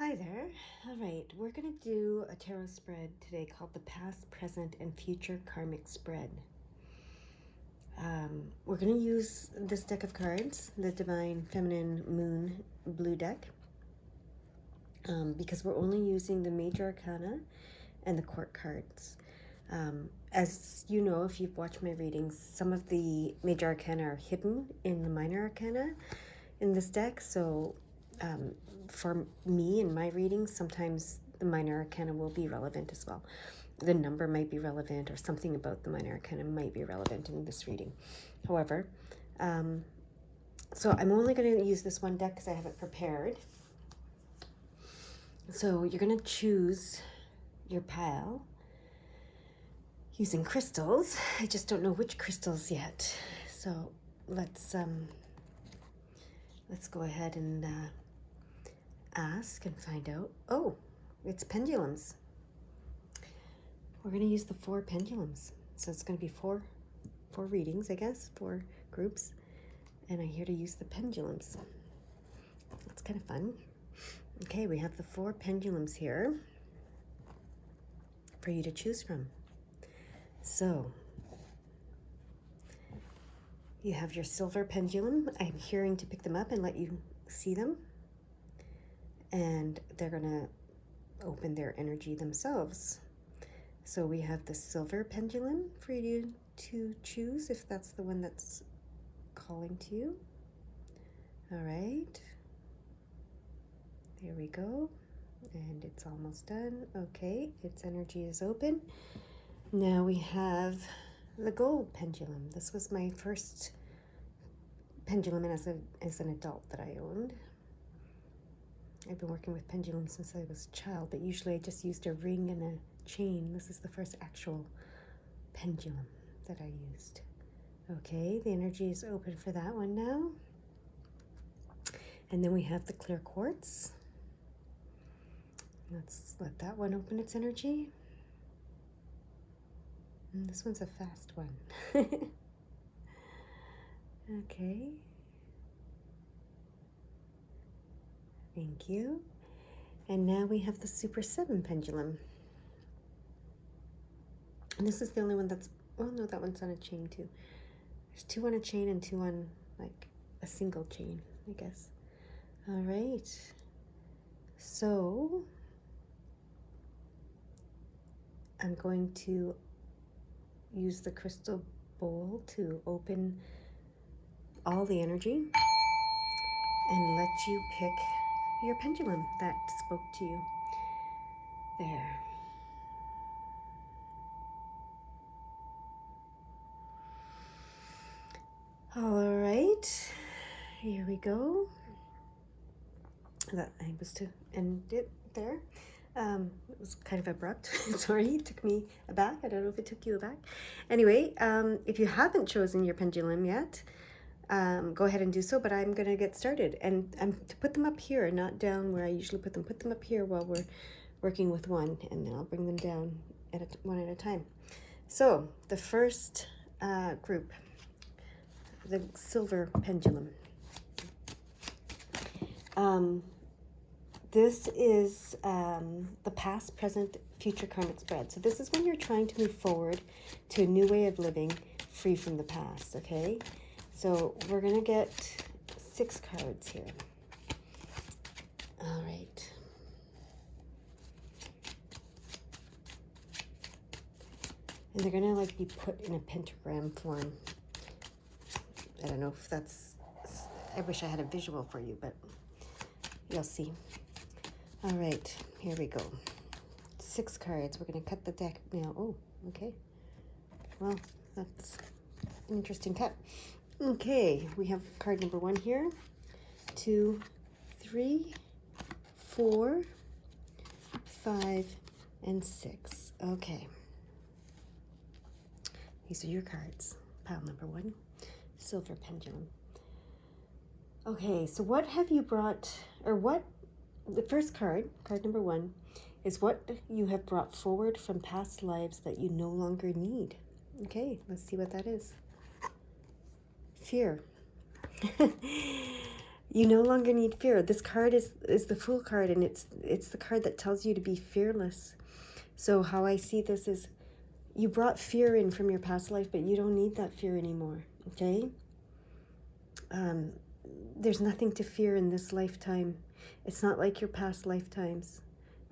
Hi there. All right, we're going to do a tarot spread today called the Past, Present, and Future Karmic Spread. We're going to use this deck of cards, the Divine Feminine Moon Blue deck, because we're only using the Major Arcana and the Court cards. As you know, if you've watched my readings, some of the Major Arcana are hidden in the Minor Arcana in this deck, so for me in my readings, sometimes the Minor Arcana will be relevant as well. The number might be relevant, or something about the Minor Arcana might be relevant in this reading. However, so I'm only going to use this one deck because I have it prepared. So you're going to choose your pile using crystals. I just don't know which crystals yet. So let's go ahead and ask and find out. Oh, it's pendulums. We're going to use the 4 pendulums. So it's going to be four readings, I guess, 4 groups. And I'm here to use the pendulums. That's kind of fun. Okay, we have the 4 pendulums here for you to choose from. So you have your silver pendulum. I'm hearing to pick them up and let you see them. And they're going to open their energy themselves. So we have the silver pendulum for you to choose if that's the one that's calling to you. All right. There we go. And it's almost done. Okay, its energy is open. Now we have the gold pendulum. This was my first pendulum as an adult that I owned. I've been working with pendulums since I was a child, but usually I just used a ring and a chain. This is the first actual pendulum that I used. Okay, the energy is open for that one now. And then we have the clear quartz. Let's let that one open its energy. And this one's a fast one. Okay. Thank you. And now we have the Super 7 pendulum. And this is the only one that's, well, no, that one's on a chain too. There's 2 on a chain and 2 on like a single chain, I guess. All right. So I'm going to use the crystal bowl to open all the energy and let you pick your pendulum that spoke to you. There. All right, here we go. That I was to end it there. It was kind of abrupt. Sorry, it took me aback. I don't know if it took you aback. Anyway, if you haven't chosen your pendulum yet, go ahead and do so, but I'm going to get started. And I'm to put them up here, not down where I usually put them. Put them up here while we're working with one, and then I'll bring them down one at a time. So the first group, the silver pendulum. This is the past, present, future karmic spread. So this is when you're trying to move forward to a new way of living, free from the past, okay? So we're going to get 6 cards here. All right. And they're going to like be put in a pentagram form. I don't know if that's, I wish I had a visual for you, but you'll see. All right, here we go. 6 cards. We're going to cut the deck now. Oh, okay. Well, that's an interesting cut. Okay, we have card number 1 here. 2, 3, 4, 5, and 6. Okay. These are your cards. Pile number 1, silver pendulum. Okay, so what have you brought, or what, the first card, card number 1, is what you have brought forward from past lives that you no longer need. Okay, let's see what that is. Fear. You no longer need fear. This card is the Fool card, and it's the card that tells you to be fearless. So how I see this is, you brought fear in from your past life, but you don't need that fear anymore, okay? There's nothing to fear in this lifetime. It's not like your past lifetimes,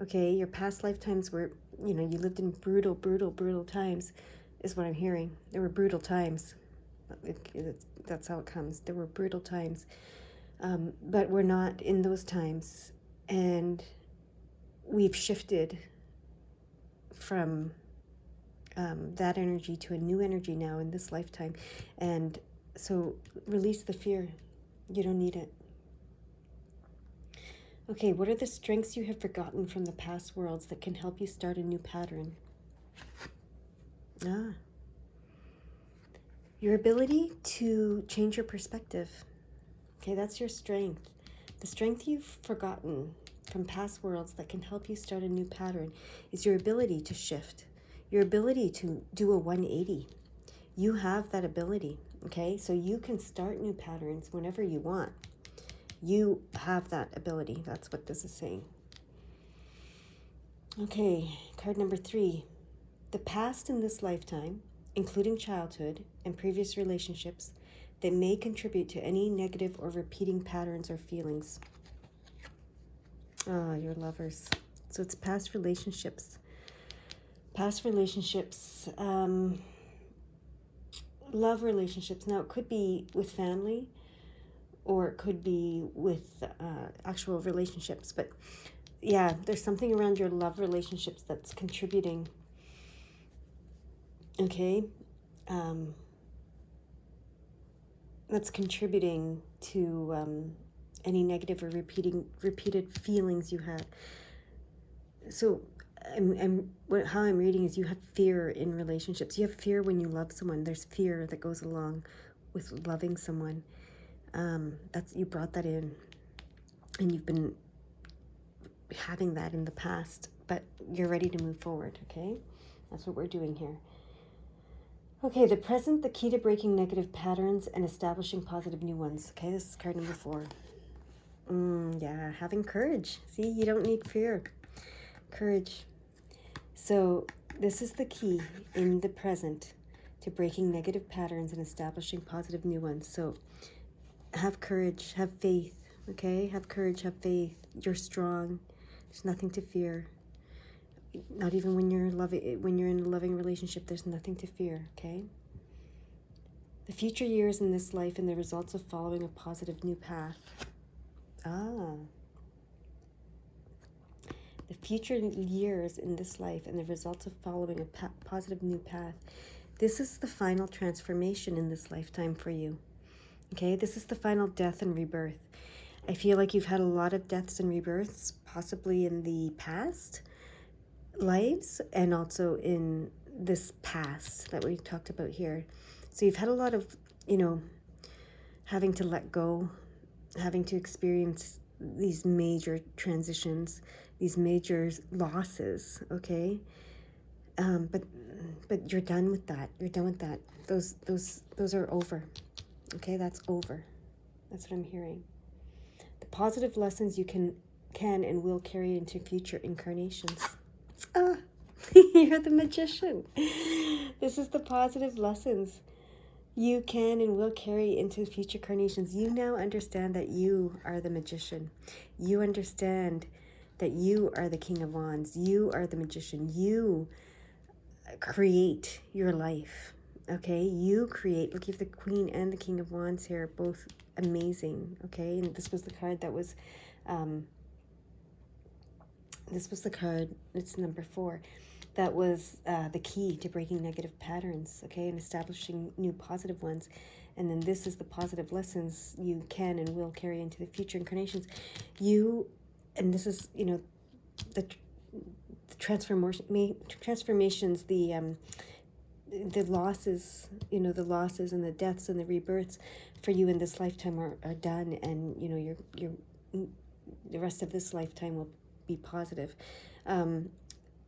okay? Your past lifetimes were, you lived in brutal, brutal, brutal times, is what I'm hearing. There were brutal times. That's how it comes. There were brutal times. But we're not in those times. And we've shifted from that energy to a new energy now in this lifetime. And so release the fear. You don't need it. Okay, what are the strengths you have forgotten from the past worlds that can help you start a new pattern? Your ability to change your perspective. Okay, that's your strength. The strength you've forgotten from past worlds that can help you start a new pattern is your ability to shift, your ability to do a 180. You have that ability, okay? So you can start new patterns whenever you want. You have that ability. That's what this is saying. Okay, card number 3. The past in this lifetime, including childhood and previous relationships, that may contribute to any negative or repeating patterns or feelings. Your lovers. So it's past relationships. Past relationships, love relationships. Now, it could be with family, or it could be with actual relationships. But yeah, there's something around your love relationships that's contributing. Okay? That's contributing to any negative or repeated feelings you have. So how I'm reading is, you have fear in relationships. You have fear when you love someone. There's fear that goes along with loving someone. You brought that in, and you've been having that in the past, but you're ready to move forward, okay? That's what we're doing here. Okay, the present, the key to breaking negative patterns and establishing positive new ones. Okay, this is card number 4. Yeah, having courage. See, you don't need fear. Courage. So this is the key in the present to breaking negative patterns and establishing positive new ones. So have courage, have faith, okay? Have courage, have faith. You're strong. There's nothing to fear. Not even when you're in a loving relationship, there's nothing to fear, okay? The future years in this life and the results of following a positive new path. The future years in this life and the results of following a positive new path. This is the final transformation in this lifetime for you. Okay, this is the final death and rebirth. I feel like you've had a lot of deaths and rebirths, possibly in the past lives and also in this past that we talked about here. So you've had a lot of, having to let go, having to experience these major transitions, these major losses, okay? But you're done with that. You're done with that. Those are over. Okay, that's over. That's what I'm hearing. The positive lessons you can and will carry into future incarnations. You're the magician. This is the positive lessons you can and will carry into future incarnations. You now understand that you are the magician. You understand that you are the King of Wands. You are the magician. You create your life. Okay, you create. Look, you have the Queen and the King of Wands here, both amazing. Okay, and this was the card that was, it's number 4. That was the key to breaking negative patterns, okay, and establishing new positive ones. And then this is the positive lessons you can and will carry into the future incarnations. And this is, the transformations, the losses, the losses and the deaths and the rebirths for you in this lifetime are done, and your the rest of this lifetime will be positive.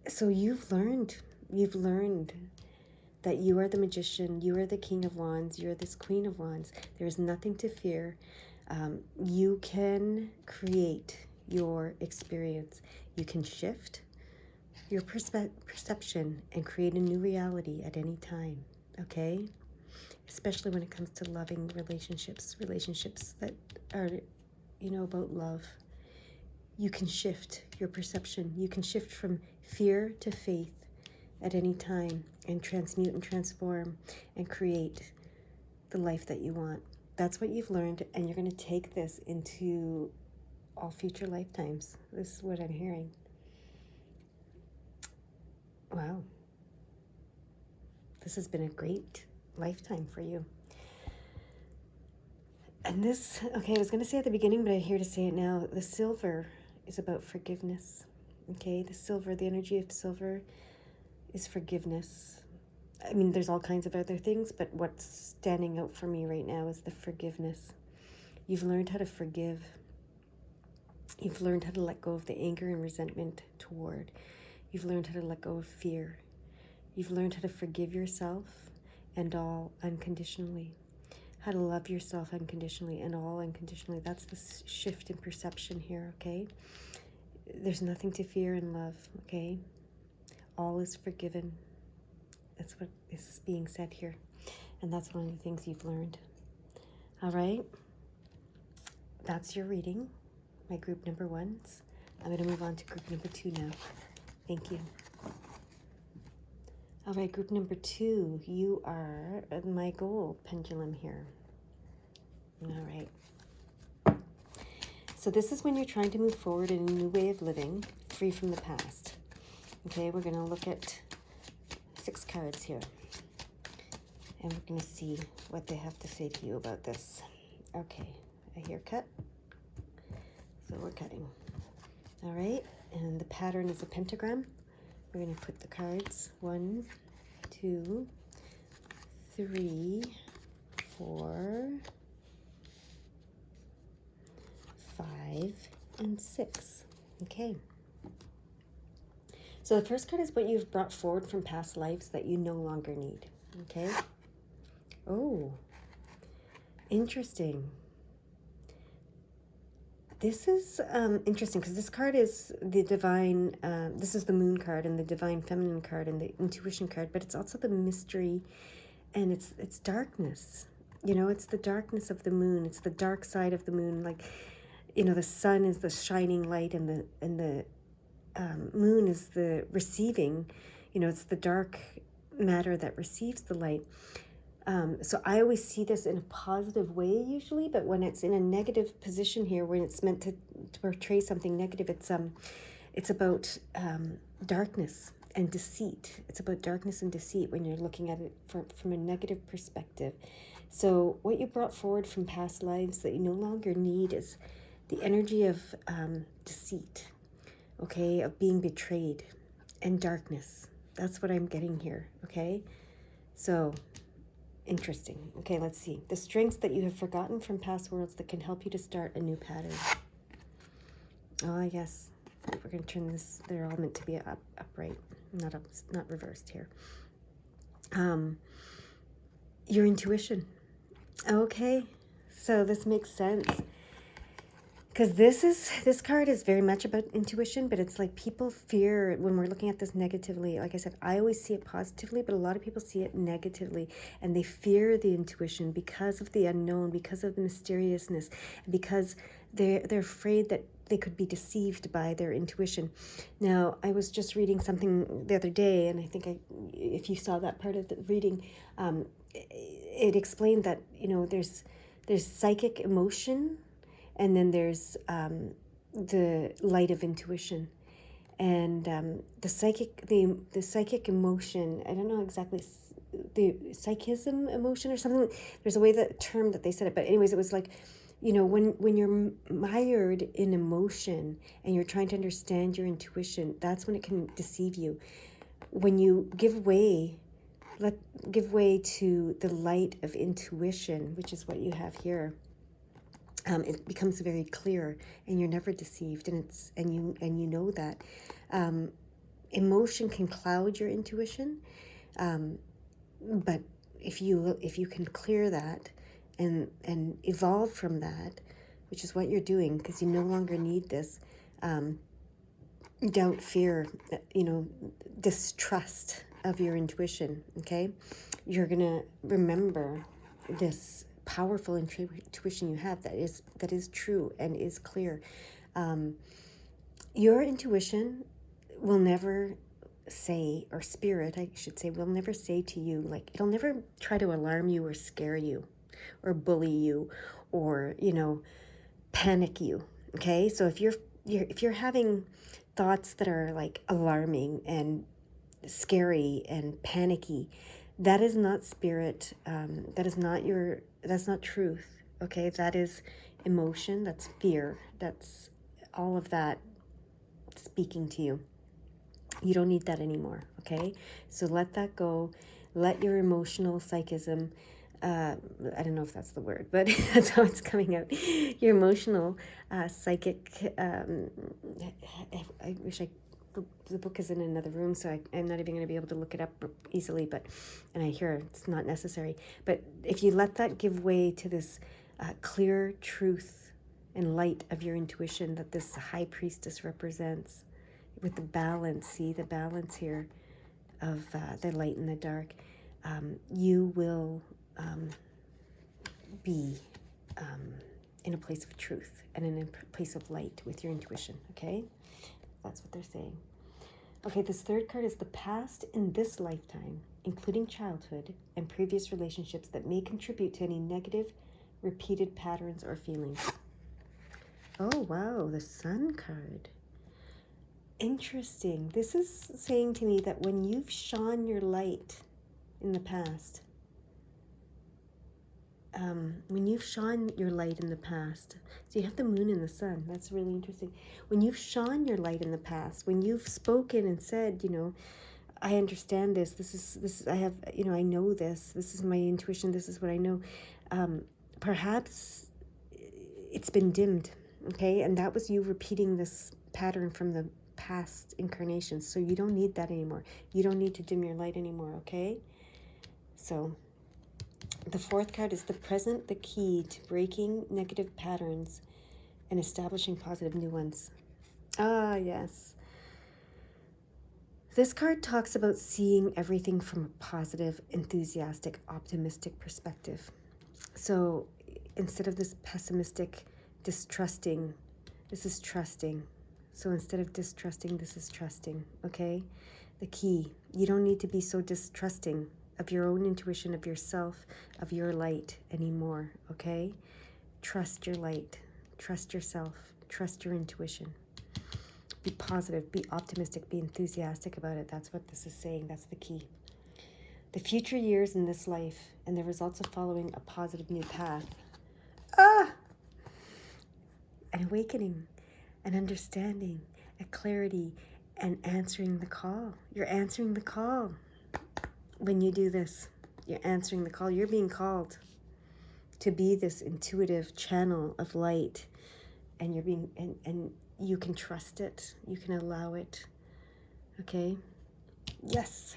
So you've learned that you are the magician, you are the King of Wands, you're this Queen of Wands. There is nothing to fear. You can create your experience. You can shift your perception and create a new reality at any time, okay? Especially when it comes to loving relationships that are, about love. You can shift your perception. You can shift from fear to faith at any time and transmute and transform and create the life that you want. That's what you've learned, and you're going to take this into all future lifetimes. This is what I'm hearing. Wow. This has been a great lifetime for you. And this, okay, I was going to say at the beginning, but I'm here to say it now. The silver is about forgiveness. Okay, the silver, the energy of silver is forgiveness. I mean, there's all kinds of other things, but what's standing out for me right now is the forgiveness. You've learned how to forgive. You've learned how to let go of the anger and resentment toward. You've learned how to let go of fear. You've learned how to forgive yourself and all unconditionally. How to love yourself unconditionally and all unconditionally. That's the shift in perception here, okay? There's nothing to fear in love, okay? All is forgiven. That's what is being said here. And that's one of the things you've learned. All right? That's your reading, my group number ones. I'm going to move on to group number 2 now. Thank you. All right, group number 2, you are my goal pendulum here. All right. So this is when you're trying to move forward in a new way of living, free from the past. Okay, we're going to look at 6 cards here. And we're going to see what they have to say to you about this. Okay, a haircut. So we're cutting. All right, and the pattern is a pentagram. We're going to put the cards 1, 2, 3, 4, 5, and 6. Okay. So the first card is what you've brought forward from past lives that you no longer need. Okay. Oh, interesting. This is interesting because this card is the divine, this is the moon card and the divine feminine card and the intuition card, but it's also the mystery and it's darkness. It's the darkness of the moon. It's the dark side of the moon. Like, the sun is the shining light and the moon is the receiving, it's the dark matter that receives the light. So I always see this in a positive way usually, but when it's in a negative position here, when it's meant to portray something negative, it's about darkness and deceit. It's about darkness and deceit when you're looking at it from a negative perspective. So what you brought forward from past lives that you no longer need is the energy of deceit, okay, of being betrayed and darkness. That's what I'm getting here, okay? So interesting. Okay, let's see. The strengths that you have forgotten from past worlds that can help you to start a new pattern. Oh, I guess we're going to turn this. They're all meant to be upright, not reversed here. Your intuition. Okay, so this makes sense. Because this card is very much about intuition, but it's like people fear when we're looking at this negatively. Like I said, I always see it positively, but a lot of people see it negatively, and they fear the intuition because of the unknown, because of the mysteriousness, because they're afraid that they could be deceived by their intuition. Now, I was just reading something the other day, and I think if you saw that part of the reading, it explained that there's psychic emotion. And then there's the light of intuition, and the psychic emotion. I don't know exactly the psychism emotion or something. There's a way term that they said it, but anyways, it was like, when you're mired in emotion and you're trying to understand your intuition, that's when it can deceive you. When you give way to the light of intuition, which is what you have here. It becomes very clear, and you're never deceived, and you know that. Emotion can cloud your intuition, but if you can clear that and evolve from that, which is what you're doing, because you no longer need this doubt, fear, distrust of your intuition, okay? You're going to remember this powerful intuition you have that is true and is clear. Your intuition will never say, or spirit, I should say, will never say to you, like, it'll never try to alarm you or scare you or bully you or, panic you. Okay? So if you're having thoughts that are like alarming and scary and panicky, that is not spirit. That's not truth. Okay? That is emotion. That's fear. That's all of that speaking to you. You don't need that anymore, okay? So let that go. Let your emotional psychism, I don't know if that's the word, but that's how it's coming out. Your emotional psychic, I wish the book is in another room, so I'm not even going to be able to look it up easily, and I hear it's not necessary. But if you let that give way to this clear truth and light of your intuition that this high priestess represents, with the balance, see the balance here of the light and the dark, you will be in a place of truth and in a place of light with your intuition, okay? That's what they're saying. Okay, this third card is the past in this lifetime, including childhood and previous relationships that may contribute to any negative, repeated patterns or feelings. Oh, wow, the Sun card. Interesting. This is saying to me that when you've shone your light in the past, so you have the moon and the sun. That's really interesting. When you've shone your light in the past, when you've spoken and said, I understand this. This is. I have. I know this. This is my intuition. This is what I know. Perhaps it's been dimmed. Okay, and that was you repeating this pattern from the past incarnations. So you don't need that anymore. You don't need to dim your light anymore, okay? So the fourth card is the present, the key to breaking negative patterns and establishing positive new ones. Ah, yes. This card talks about seeing everything from a positive, enthusiastic, optimistic perspective. So instead of this pessimistic, distrusting, this is trusting. So instead of distrusting, this is trusting, okay? The key, you don't need to be so distrusting of your own intuition, of yourself, of your light anymore, okay? Trust your light, trust yourself, trust your intuition. Be positive, be optimistic, be enthusiastic about it. That's what this is saying, that's the key. The future years in this life and the results of following a positive new path. An awakening, an understanding, a clarity, and answering the call. You're answering the call. When you do this, you're answering the call. You're being called to be this intuitive channel of light, and you're being, and you can trust it. You can allow it. Okay? Yes.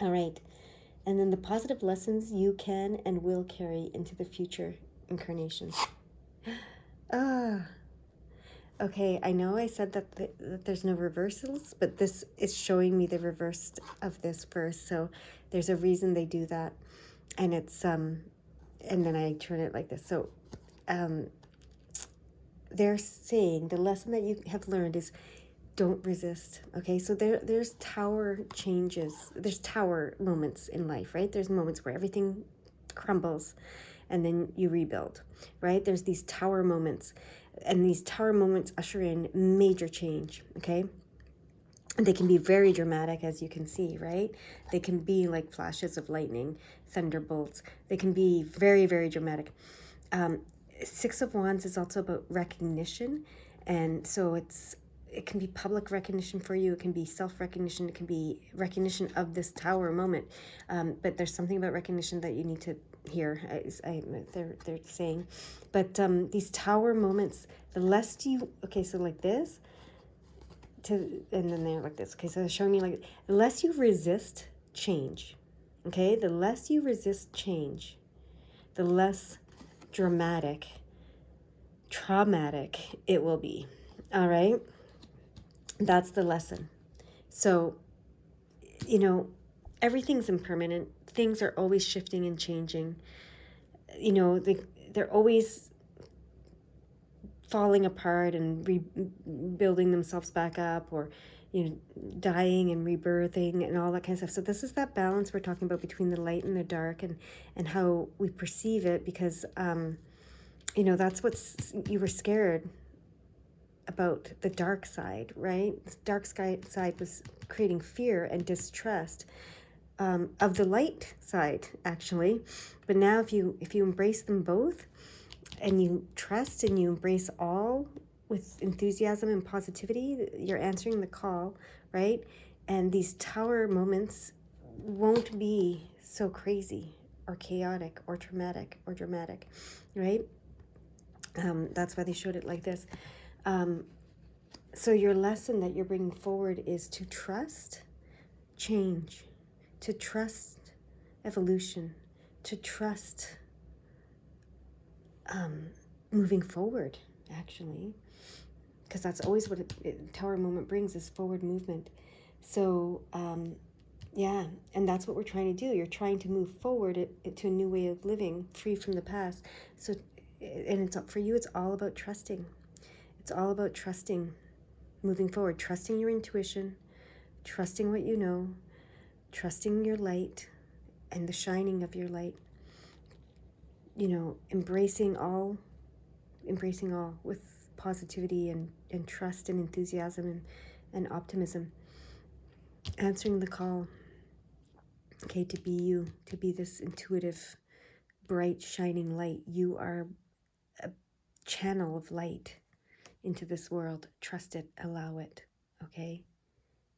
All right. And then the positive lessons you can and will carry into the future incarnations. Okay, I know I said that there's no reversals, but this is showing me the reverse of this first. So there's a reason they do that. And it's, and then I turn it like this. So they're saying the lesson that you have learned is don't resist. Okay, so there's tower changes. There's tower moments in life, right? There's moments where everything crumbles and then you rebuild, right? There's these tower moments, and these tower moments usher in major change, okay? And they can be very dramatic, as you can see, right? They can be like flashes of lightning, thunderbolts. They can be very, very dramatic. Six of Wands is also about recognition, and so it can be public recognition for you. It can be self-recognition. It can be recognition of this tower moment. But there's something about recognition that you need to hear, they're saying. But these tower moments, the less you, okay, so like this, and then they're like this. Okay, so they're showing me like, the less you resist change, okay? The less you resist change, the less dramatic traumatic it will be. All right. That's the lesson. So, everything's impermanent. Things are always shifting and changing. They're always falling apart and rebuilding themselves back up, or dying and rebirthing and all that kind of stuff. So this is that balance we're talking about between the light and the dark, and how we perceive it, because that's what's, you were scared about the dark side, right? The dark side was creating fear and distrust of the light side, actually. But now if you embrace them both, and you trust and you embrace all with enthusiasm and positivity, you're answering the call, right? And these tower moments won't be so crazy or chaotic or traumatic or dramatic, right? That's why they showed it like this. So your lesson that you're bringing forward is to trust change, to trust evolution, to trust moving forward, actually, because that's always what tower moment brings, is forward movement. So yeah, and that's what we're trying to do. You're trying to move forward to a new way of living, free from the past. So, and it's for you, it's all about trusting. It's all about trusting, moving forward, trusting your intuition, trusting what you know, trusting your light and the shining of your light. Embracing all with positivity and trust and enthusiasm and optimism. Answering the call, okay, to be you, to be this intuitive, bright, shining light. You are a channel of light into this world. Trust it, allow it, okay?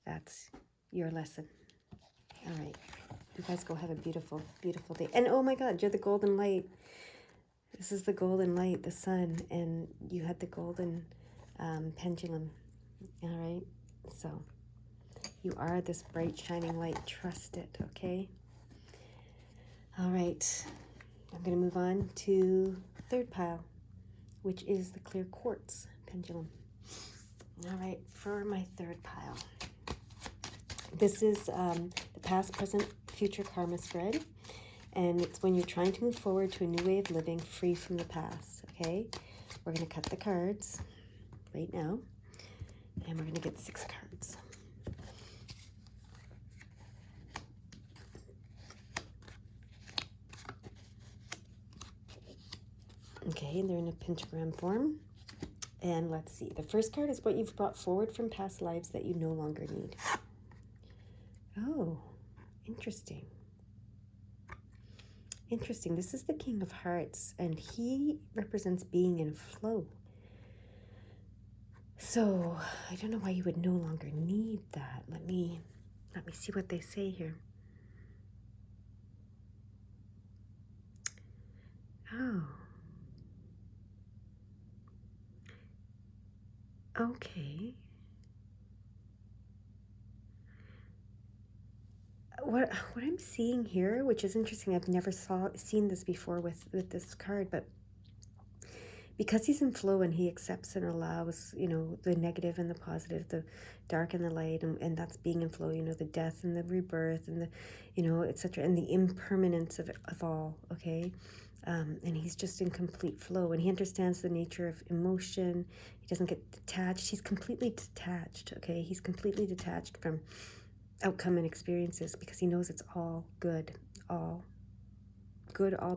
That's your lesson. All right. You guys go have a beautiful, beautiful day. And oh my God, you're the golden light. This is the golden light, the sun, and you had the golden pendulum. All right. So you are this bright, shining light. Trust it, okay? All right. I'm going to move on to third pile, which is the clear quartz pendulum. All right, for my third pile. This is the past, present, future karma spread. And it's when you're trying to move forward to a new way of living, free from the past, okay? We're going to cut the cards right now, and we're going to get 6 cards. Okay, and they're in a pentagram form. And let's see. The first card is what you've brought forward from past lives that you no longer need. Oh, interesting. Interesting. This is the King of Hearts, and he represents being in flow. So I don't know why you would no longer need that. Let me see what they say here. Oh. Okay. What I'm seeing here, which is interesting, I've never seen this before with this card, but because he's in flow and he accepts and allows, the negative and the positive, the dark and the light, and that's being in flow, the death and the rebirth and the, etc., and the impermanence of all, okay? And he's just in complete flow, and he understands the nature of emotion. He doesn't get detached. He's completely detached, okay? He's completely detached from outcome and experiences, because he knows it's all good, all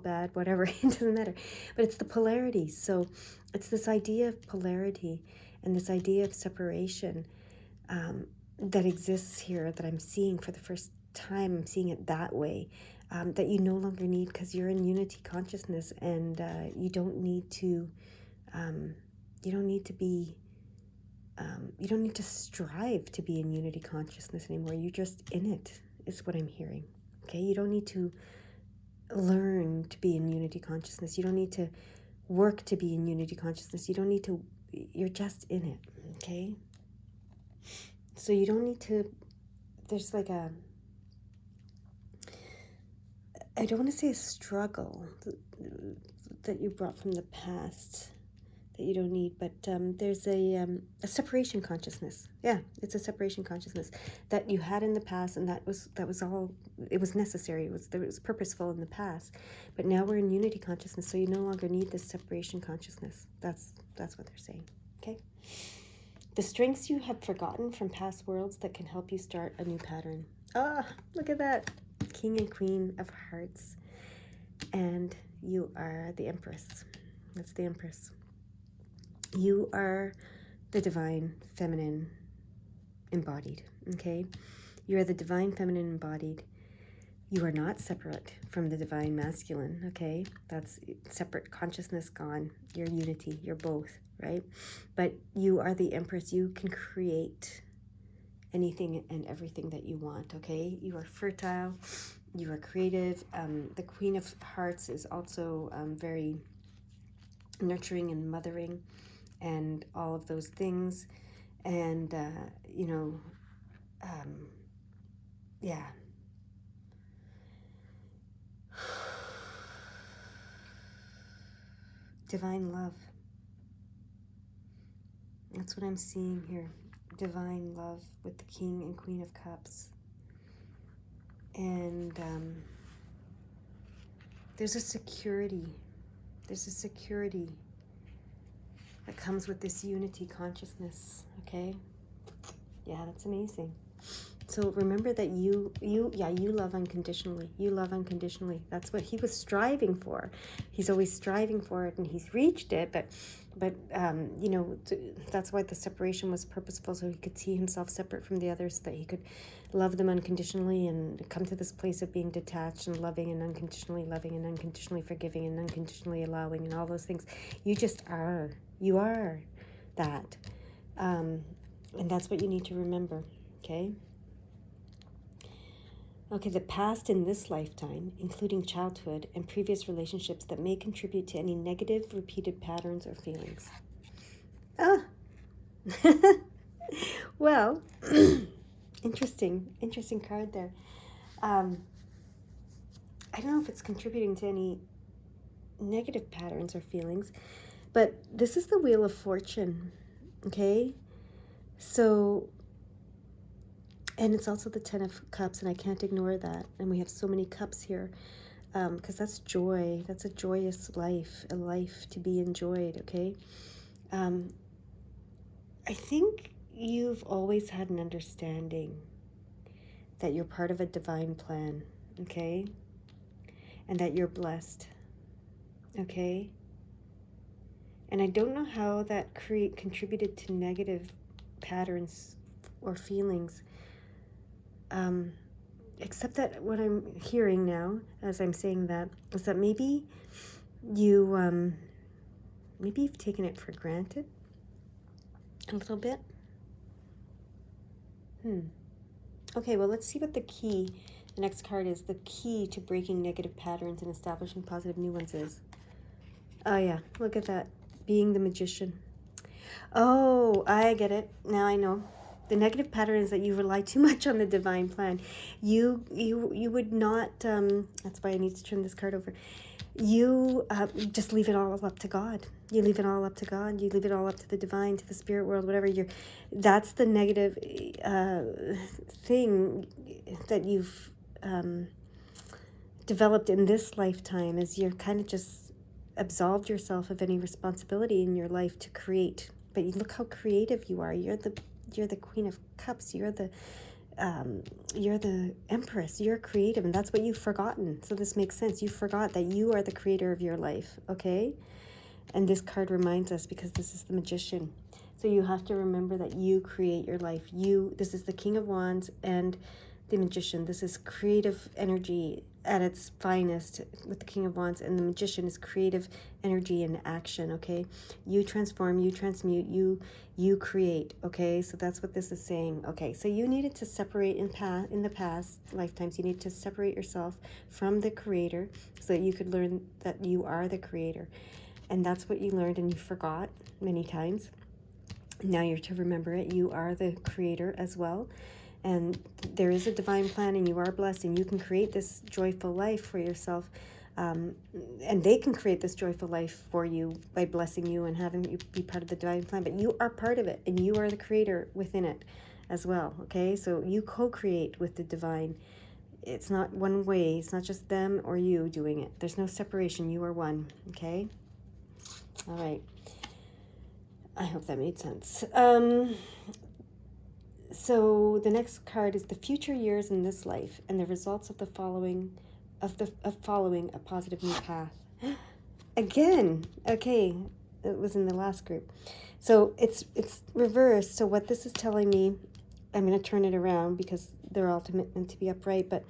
bad, whatever. It doesn't matter. But it's the polarity. So it's this idea of polarity and this idea of separation that exists here, that I'm seeing for the first time. I'm seeing it that way, that you no longer need, because you're in unity consciousness, and you don't need to be you don't need to strive to be in unity consciousness anymore. You're just in it, is what I'm hearing. Okay, you don't need to learn to be in unity consciousness. You don't need to work to be in unity consciousness. You don't need to, you're just in it, okay? So you don't need to, there's like I don't want to say a struggle that you brought from the past that you don't need. But there's a separation consciousness. Yeah, it's a separation consciousness that you had in the past, and that was all. It was necessary. It was purposeful in the past. But now we're in unity consciousness, so you no longer need this separation consciousness. That's what they're saying. Okay. The strengths you have forgotten from past worlds that can help you start a new pattern. Ah, look at that. King and Queen of Hearts. And you are the Empress. That's the Empress. You are the divine feminine embodied, okay? You are the divine feminine embodied. You are not separate from the divine masculine, okay? That's separate consciousness gone. You're unity. You're both, right? But you are the Empress. You can create anything and everything that you want, okay? You are fertile. You are creative. The Queen of Hearts is also very nurturing and mothering and all of those things. And, yeah. Divine love. That's what I'm seeing here. Divine love with the King and Queen of Cups. And there's a security. There's a security that comes with this unity consciousness, okay? Yeah, that's amazing. So remember that you love unconditionally. You love unconditionally. That's what he was striving for. He's always striving for it, and he's reached it. But that's why the separation was purposeful, so he could see himself separate from the others, so that he could love them unconditionally and come to this place of being detached and loving and unconditionally forgiving and unconditionally allowing and all those things. You just are. You are that. And that's what you need to remember, okay? Okay, the past in this lifetime, including childhood and previous relationships that may contribute to any negative repeated patterns or feelings. Ah! Well, interesting card there. I don't know if it's contributing to any negative patterns or feelings, but this is the Wheel of Fortune, okay? So, and it's also the 10 of Cups, and I can't ignore that. And we have so many cups here, because that's joy. That's a joyous life, a life to be enjoyed, okay? I think you've always had an understanding that you're part of a divine plan, okay? And that you're blessed, okay? And I don't know how that contributed to negative patterns or feelings, except that what I'm hearing now, as I'm saying that, is that maybe you've taken it for granted a little bit. Okay, well, let's see what the next card is. The key to breaking negative patterns and establishing positive new ones is. Oh, yeah, look at that. Being the Magician. Oh, I get it. Now I know. The negative pattern is that you rely too much on the divine plan. You would not, that's why I need to turn this card over. You just leave it all up to God. You leave it all up to God. You leave it all up to the divine, to the spirit world, whatever. That's the negative thing that you've developed in this lifetime, is you're kind of just absolved yourself of any responsibility in your life to create. But you look how creative you are. You're the Queen of Cups. You're the Empress. You're creative, and that's what you've forgotten. So this makes sense. You forgot that you are the creator of your life, okay? And this card reminds us, because this is the Magician. So you have to remember that you create your life. This is the King of Wands and the Magician. This is creative energy at its finest with the King of Wands, and the Magician is creative energy in action, okay? You transform, you transmute, you create, okay? So that's what this is saying. Okay, so you needed to separate in the past lifetimes. You need to separate yourself from the creator so that you could learn that you are the creator. And that's what you learned and you forgot many times. Now you're to remember it. You are the creator as well. And there is a divine plan, and you are blessed, and you can create this joyful life for yourself. And they can create this joyful life for you by blessing you and having you be part of the divine plan, but you are part of it and you are the creator within it as well. Okay, so you co-create with the divine. It's not one way. It's not just them or you doing it. There's no separation. You are one. Okay, all right, I hope that made sense. So the next card is the future years in this life and the results of the following of following a positive new path. Again, okay, it was in the last group. So it's reversed. So what this is telling me, I'm going to turn it around because they're all meant to be upright, but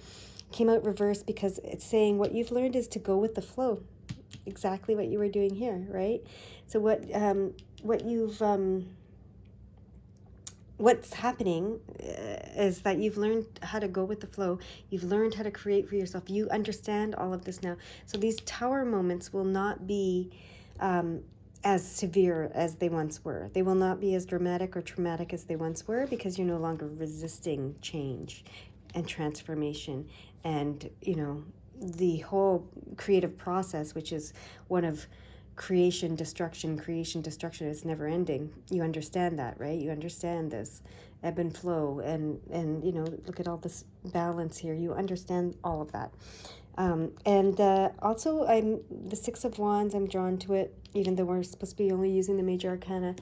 came out reversed because it's saying what you've learned is to go with the flow. Exactly what you were doing here, right? So what you've what's happening is that you've learned how to go with the flow. You've learned how to create for yourself. You understand all of this now. So these tower moments will not be as severe as they once were. They will not be as dramatic or traumatic as they once were because you're no longer resisting change and transformation. And, you know, the whole creative process, which is one of creation destruction is never ending. You understand that, right? You understand this ebb and flow, and you know, look at all this balance here. You understand all of that. And also, I'm the Six of Wands. I'm drawn to it, even though we're supposed to be only using the major arcana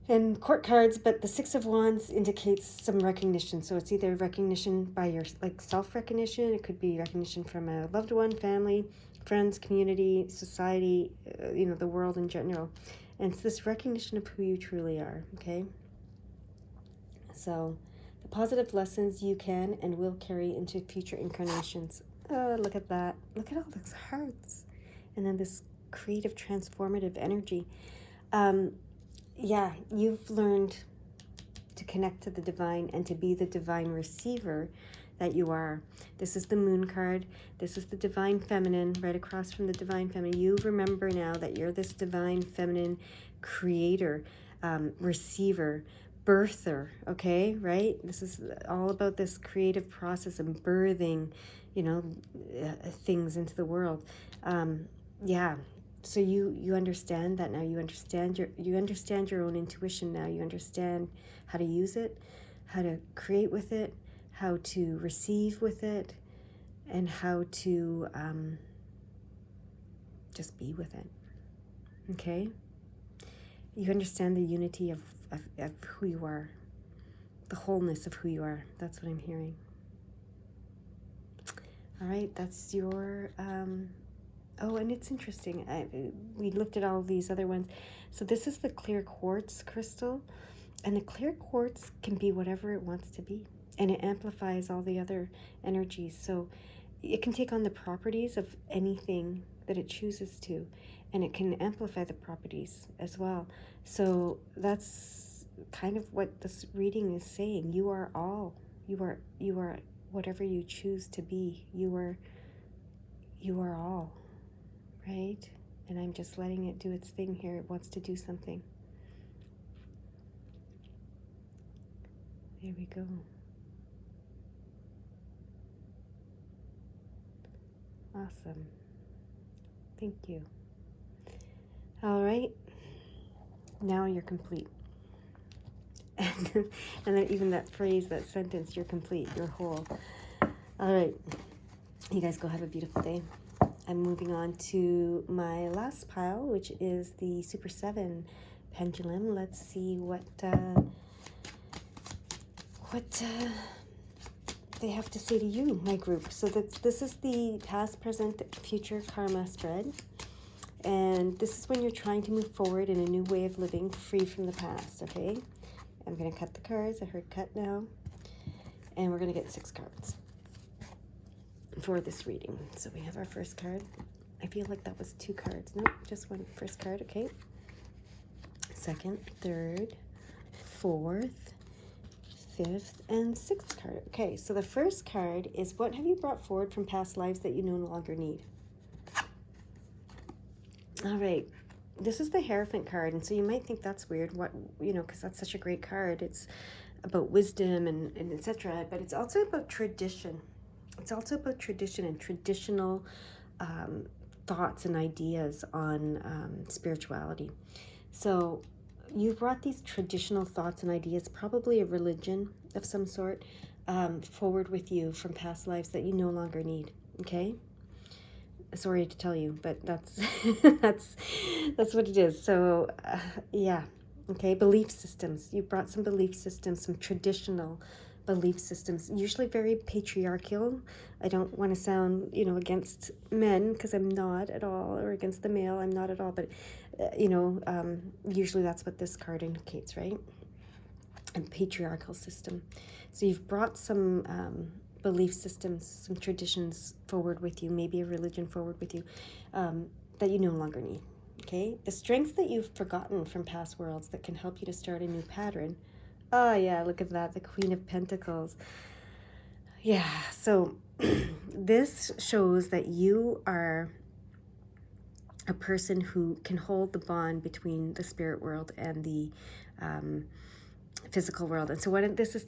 and court cards, but the Six of Wands indicates some recognition. So it's either recognition by your self-recognition, it could be recognition from a loved one, family, friends, community, society, you know, the world in general. And it's this recognition of who you truly are, okay? So the positive lessons you can and will carry into future incarnations. Look at that. Look at all those hearts. And then this creative, transformative energy. Yeah, you've learned to connect to the divine and to be the divine receiver that you are. This is the moon card. This is the divine feminine, right across from the divine feminine. You remember now that you're this divine feminine creator, receiver, birther, okay, right? This is all about this creative process and birthing, you know, things into the world. Yeah. So you understand that now. You understand your own intuition now. You understand how to use it, how to create with it, how to receive with it, and how to just be with it. Okay? You understand the unity of who you are, the wholeness of who you are. That's what I'm hearing. All right, that's your... Oh, and it's interesting. We looked at all these other ones. So this is the clear quartz crystal. And the clear quartz can be whatever it wants to be. And it amplifies all the other energies. So it can take on the properties of anything that it chooses to. And it can amplify the properties as well. So that's kind of what this reading is saying. You are all. You are whatever you choose to be. You are all. Right? And I'm just letting it do its thing here. It wants to do something. There we go. Awesome. Thank you. All right. Now you're complete. And then even that phrase, that sentence, you're complete, you're whole. All right. You guys go have a beautiful day. I'm moving on to my last pile, which is the Super 7 pendulum. Let's see what they have to say to you, my group. So this is the past, present, future karma spread. And this is when you're trying to move forward in a new way of living, free from the past, okay? I'm going to cut the cards. I heard cut now. And we're going to get 6 cards for this reading. So we have our first card. I feel like that was 2 cards. Nope, just one. First card, okay. Second, third, fourth, fifth, and 6th card. Okay, so the first card is, what have you brought forward from past lives that you no longer need? All right, this is the Hierophant card, and so you might think that's weird, what, you know, because that's such a great card. It's about wisdom and etc., but it's also about tradition. It's also about tradition and traditional thoughts and ideas on spirituality. So you brought these traditional thoughts and ideas, probably a religion of some sort, forward with you from past lives that you no longer need. Okay? Sorry to tell you, but that's that's what it is. So yeah, okay. Belief systems. You brought some belief systems, some traditional belief systems, usually very patriarchal. I don't want to sound, against men, because I'm not at all, or against the male, I'm not at all. But usually that's what this card indicates, right? A patriarchal system. So you've brought some belief systems, some traditions forward with you, maybe a religion forward with you, that you no longer need. Okay? The strengths that you've forgotten from past worlds that can help you to start a new pattern. Oh yeah, look at that, the Queen of Pentacles. Yeah, so this shows that you are a person who can hold the bond between the spirit world and the physical world. And so what this is,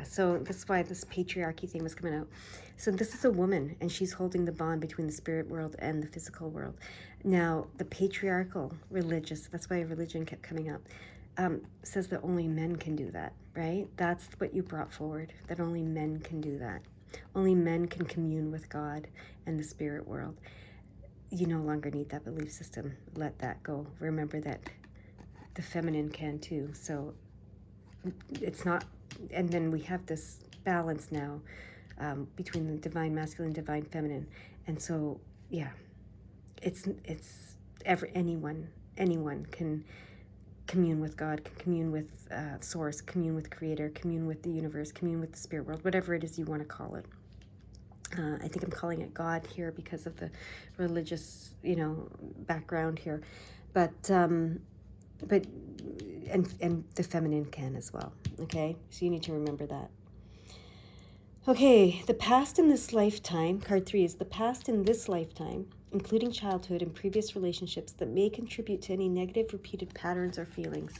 so this is why this patriarchy thing was coming out. So this is a woman, and she's holding the bond between the spirit world and the physical world. Now, the patriarchal religious, that's why religion kept coming up, says that only men can do that, right? That's what you brought forward, that only men can do that. Only men can commune with God and the spirit world. You no longer need that belief system. Let that go. Remember that the feminine can too. So it's not, and then we have this balance now between the divine masculine, divine feminine. And so, yeah, it's anyone can commune with God, can commune with source, commune with creator, commune with the universe, commune with the spirit world, whatever it is you want to call it. I think I'm calling it God here because of the religious, background here, but and the feminine can as well. Okay, so you need to remember that. Okay, the past in this lifetime, card 3 is the past in this lifetime, including childhood and previous relationships that may contribute to any negative repeated patterns or feelings.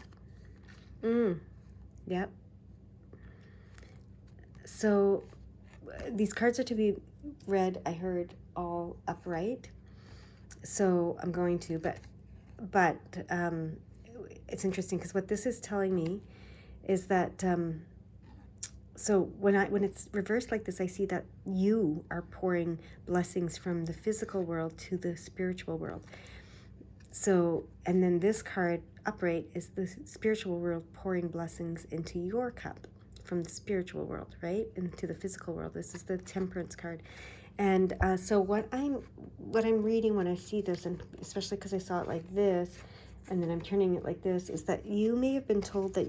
Yep. So these cards are to be read, I heard, all upright. So I'm going to, but it's interesting because what this is telling me is that so when it's reversed like this, I see that you are pouring blessings from the physical world to the spiritual world. So, and then this card upright is the spiritual world pouring blessings into your cup from the spiritual world, right? Into the physical world. This is the Temperance card. And so what I'm reading when I see this, and especially because I saw it like this, and then I'm turning it like this, is that you may have been told that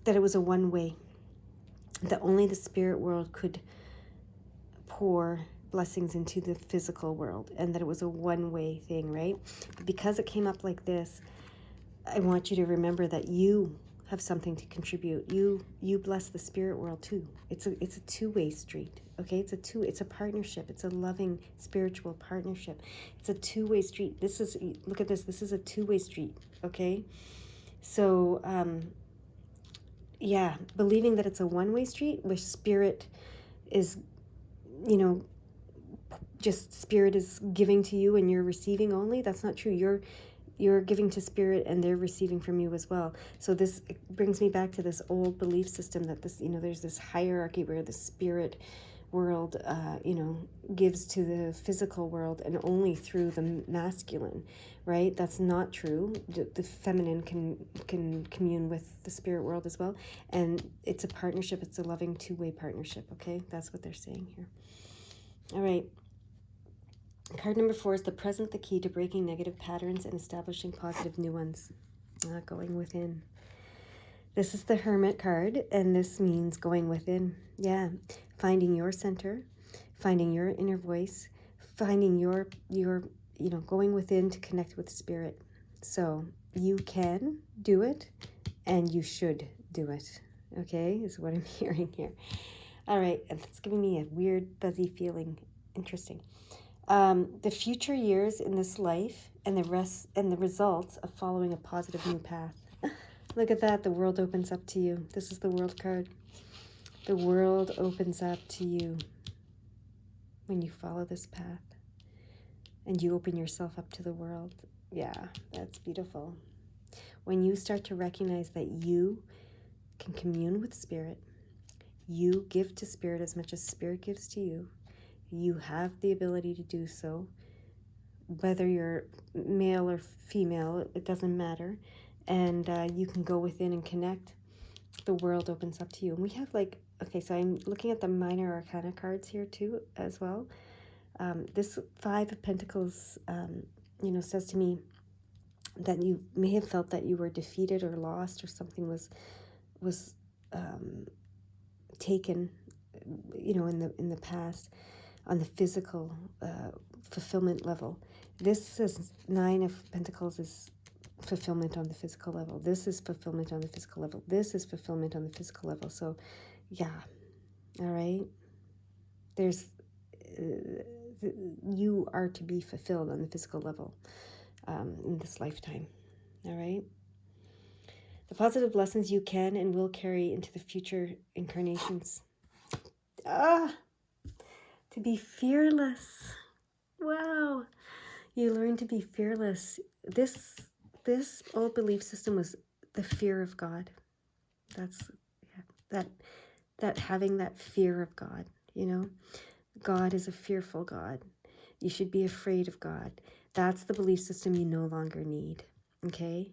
that it was a one-way, that only the spirit world could pour blessings into the physical world, and that it was a one-way thing, right? But because it came up like this, I want you to remember that you have something to contribute. You bless the spirit world too. It's a two-way street. Okay, it's a partnership. It's a loving spiritual partnership. It's a two-way street. Look at this. This is a two-way street. Okay, so yeah, believing that it's a one-way street where spirit is, just spirit is giving to you and you're receiving only. That's not true. You're giving to spirit and they're receiving from you as well. So this brings me back to this old belief system that there's this hierarchy where the spirit world, gives to the physical world and only through the masculine, right? That's not true. The feminine can commune with the spirit world as well. And it's a partnership. It's a loving two-way partnership, okay? That's what they're saying here. All right. Card number 4 is the present, the key to breaking negative patterns and establishing positive new ones. Going within. This is the Hermit card, and this means going within. Yeah, finding your center, finding your inner voice, finding your going within to connect with spirit. So you can do it, and you should do it. Okay, is what I'm hearing here. All right, and it's giving me a weird, fuzzy feeling. Interesting. The future years in this life and the results of following a positive new path. Look at that. The world opens up to you. This is the World card. The world opens up to you. when you follow this path and you open yourself up to the world. Yeah, that's beautiful. When you start to recognize that you can commune with Spirit, you give to Spirit as much as Spirit gives to you. You have the ability to do so. Whether you're male or female, it doesn't matter. And you can go within and connect. The world opens up to you. And we have like, okay, so I'm looking at the minor arcana cards here too, as well. This Five of Pentacles, says to me that you may have felt that you were defeated or lost, or something was taken, in the past, on the physical fulfillment level. This is Nine of Pentacles is fulfillment on the physical level. This is fulfillment on the physical level. This is fulfillment on the physical level. So, yeah, all right. There's you are to be fulfilled on the physical level in this lifetime. All right. The positive lessons you can and will carry into the future incarnations. To be fearless. Wow. You learn to be fearless. This old belief system was the fear of God. That's that having that fear of God, God is a fearful God. You should be afraid of God. That's the belief system you no longer need. Okay?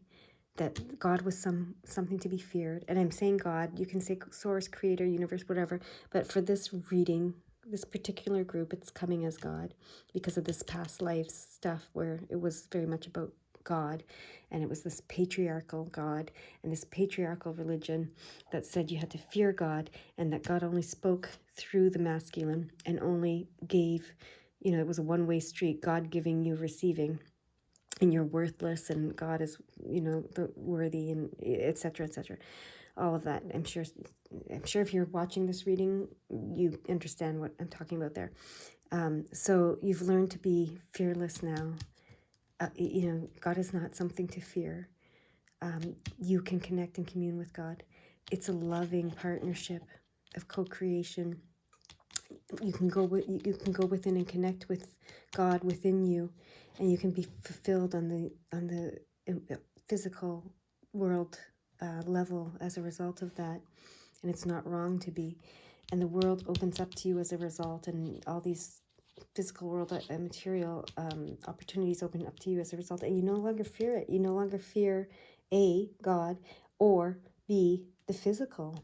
That God was something to be feared. And I'm saying God, you can say source, creator, universe, whatever, but for this reading, this particular group, it's coming as God because of this past life stuff where it was very much about God, and it was this patriarchal God and this patriarchal religion that said you had to fear God, and that God only spoke through the masculine and only gave, it was a one-way street, God giving, you receiving, and you're worthless, and God is, the worthy, and etc., etc. All of that. I'm sure if you're watching this reading, you understand what I'm talking about there. So you've learned to be fearless now. God is not something to fear. You can connect and commune with God. It's a loving partnership of co-creation. You can go within and connect with God within you, and you can be fulfilled on the physical world level as a result of that. And it's not wrong to be. And the world opens up to you as a result, and all these physical world material opportunities open up to you as a result, and you no longer fear it. You no longer fear A, God, or B, the physical,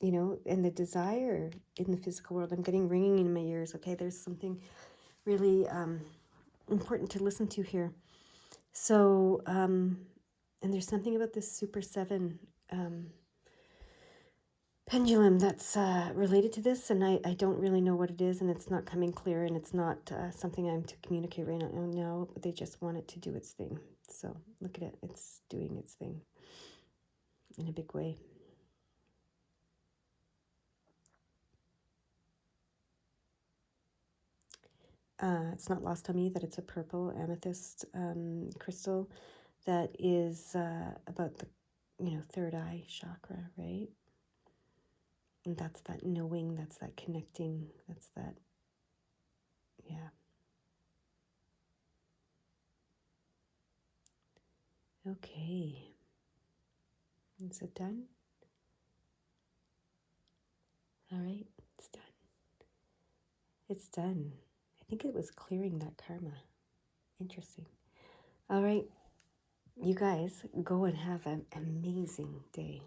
and the desire in the physical world. I'm getting ringing in my ears. Okay, there's something really important to listen to here. So, and there's something about this Super 7 pendulum that's related to this, and I don't really know what it is, and it's not coming clear, and it's not something I'm to communicate right now. They just want it to do its thing. So look at it. It's doing its thing in a big way. It's not lost on me that it's a purple amethyst crystal that is about the, third eye chakra, right? And that's that knowing, that's that connecting, that's that, yeah. Okay. Is it done? All right, it's done. It's done. I think it was clearing that karma. Interesting. All right, you guys, go and have an amazing day.